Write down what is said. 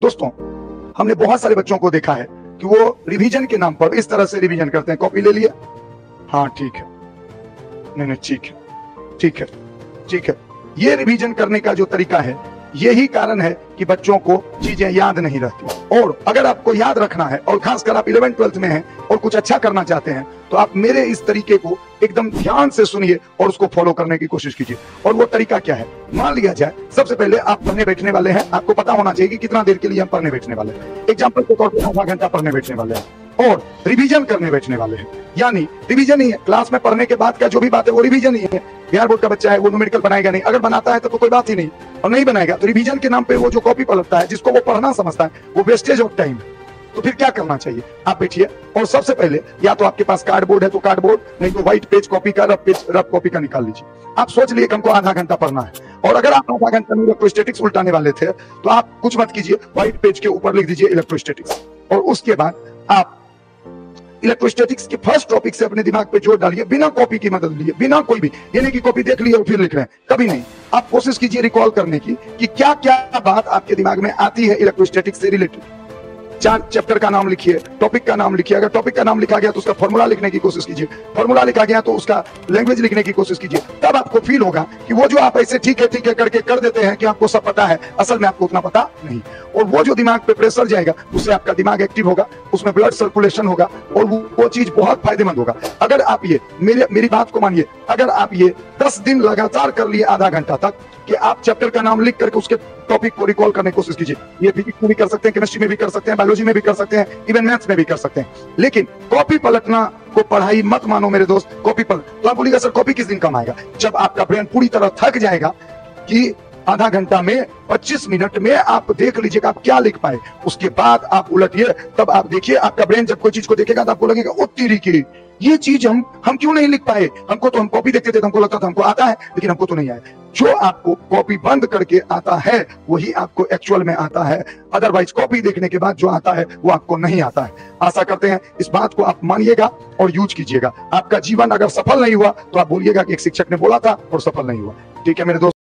दोस्तों, हमने बहुत सारे बच्चों को देखा है कि वो रिवीजन के नाम पर इस तरह से रिवीजन करते हैं। कॉपी ले लिया, हाँ ठीक है, नहीं ठीक है, ठीक है, ठीक है। ये रिवीजन करने का जो तरीका है, यही कारण है कि बच्चों को चीजें याद नहीं रहती। और अगर आपको याद रखना है और खासकर आप 11th-12th में हैं और कुछ अच्छा करना चाहते हैं, तो आप मेरे इस तरीके को एकदम ध्यान से सुनिए और उसको फॉलो करने की कोशिश कीजिए। और वो तरीका क्या है, मान लिया जाए सबसे पहले आप पढ़ने बैठने वाले हैं, आपको पता होना चाहिए कि कितना देर के लिए हम पढ़ने बैठने वाले हैं। एग्जाम्पल के तौर पर आधा घंटा पढ़ने बैठने वाले हैं और रिवीजन करने बैठने वाले हैं। यानी रिवीजन ही है, क्लास में पढ़ने के बाद का जो भी बात है वो रिवीजन ही है। बिहार बोर्ड का बच्चा है, वो न्यूमेरिकल बनाएगा नहीं, अगर बनाता है तो कोई बात ही नहीं, और नहीं बनाएगा तो रिवीजन के नाम पे वो जो कॉपी पलटता है, जिसको वो पढ़ना समझता है, वो वेस्टेज ऑफ टाइम है। तो फिर क्या करना चाहिए, आप बैठिए और सबसे पहले या तो आपके पास कार्डबोर्ड है तो कार्डबोर्ड, नहीं तो व्हाइट पेज कॉपी का, रफ कॉपी का निकाल लीजिए। आप सोच लिए कि हमको आधा घंटा पढ़ना है, और अगर आप आधा घंटा में इलेक्ट्रोस्टैटिक्स उल्टाने वाले थे तो आप कुछ मत कीजिए, व्हाइट पेज के ऊपर लिख दीजिए इलेक्ट्रोस्टैटिक्स, और उसके बाद आप इलेक्ट्रोस्टैटिक्स के फर्स्ट टॉपिक से अपने दिमाग पे जोर डालिए, बिना कॉपी की मदद लिए, बिना कोई भी, ये नहीं कि कॉपी देख ली और फिर लिख रहे हैं, कभी नहीं। आप कोशिश कीजिए रिकॉल करने की कि क्या क्या बात आपके दिमाग में आती है इलेक्ट्रोस्टैटिक्स से रिलेटेड। 4 चैप्टर का नाम लिखिए, टॉपिक का नाम लिखिए, अगर टॉपिक का नाम लिखा गया तो उसका फॉर्मूला लिखने की कोशिश कीजिए, फॉर्मूला लिखा गया तो उसका लैंग्वेज लिखने की कोशिश कीजिए। तब आपको फील होगा कि वो जो आप ऐसे ठीक है करके कर देते हैं कि आपको सब पता है, असल में आपको उतना पता नहीं। और वो जो दिमाग पे प्रेशर जाएगा, उससे आपका दिमाग एक्टिव होगा, उसमें ब्लड सर्कुलेशन होगा और वो चीज बहुत फायदेमंद होगा। अगर आप ये मेरी बात को मानिए, अगर आप ये 10 दिन लगातार कर लिए आधा घंटा तक, कि आप चैप्टर का नाम लिख करके उसके टॉपिक को रिकॉल करने की कोशिश कीजिए। ये फिजिक्स में भी कर सकते हैं, केमिस्ट्री में भी कर सकते हैं, बायोलॉजी में भी कर सकते हैं, इवन मैथ्स में भी कर सकते हैं। लेकिन कॉपी पलटना को पढ़ाई मत मानो मेरे दोस्त। कॉपी पलट तो आप बोलिएगा सर कॉपी किस दिन काम आएगा, जब आपका ब्रेन पूरी तरह थक जाएगा कि आधा घंटा में 25 मिनट में आप देख लीजिएगा आप क्या लिख पाए, उसके बाद आप उलटिए, तब आप देखिए आपका ब्रेन जब कोई चीज को देखेगा तो आपको लगेगा ओ तेरी की, ये चीज हम क्यों नहीं लिख पाए, हमको तो हम कॉपी देखते थे तो हमको लगता था हमको आता है, लेकिन हमको तो नहीं आया। जो आपको कॉपी बंद करके आता है वही आपको एक्चुअल में आता है, अदरवाइज कॉपी देखने के बाद जो आता है वो आपको नहीं आता है। आशा करते हैं इस बात को आप मानिएगा और यूज कीजिएगा। आपका जीवन अगर सफल नहीं हुआ तो आप बोलिएगा कि एक शिक्षक ने बोला था और सफल नहीं हुआ। ठीक है मेरे दोस्त।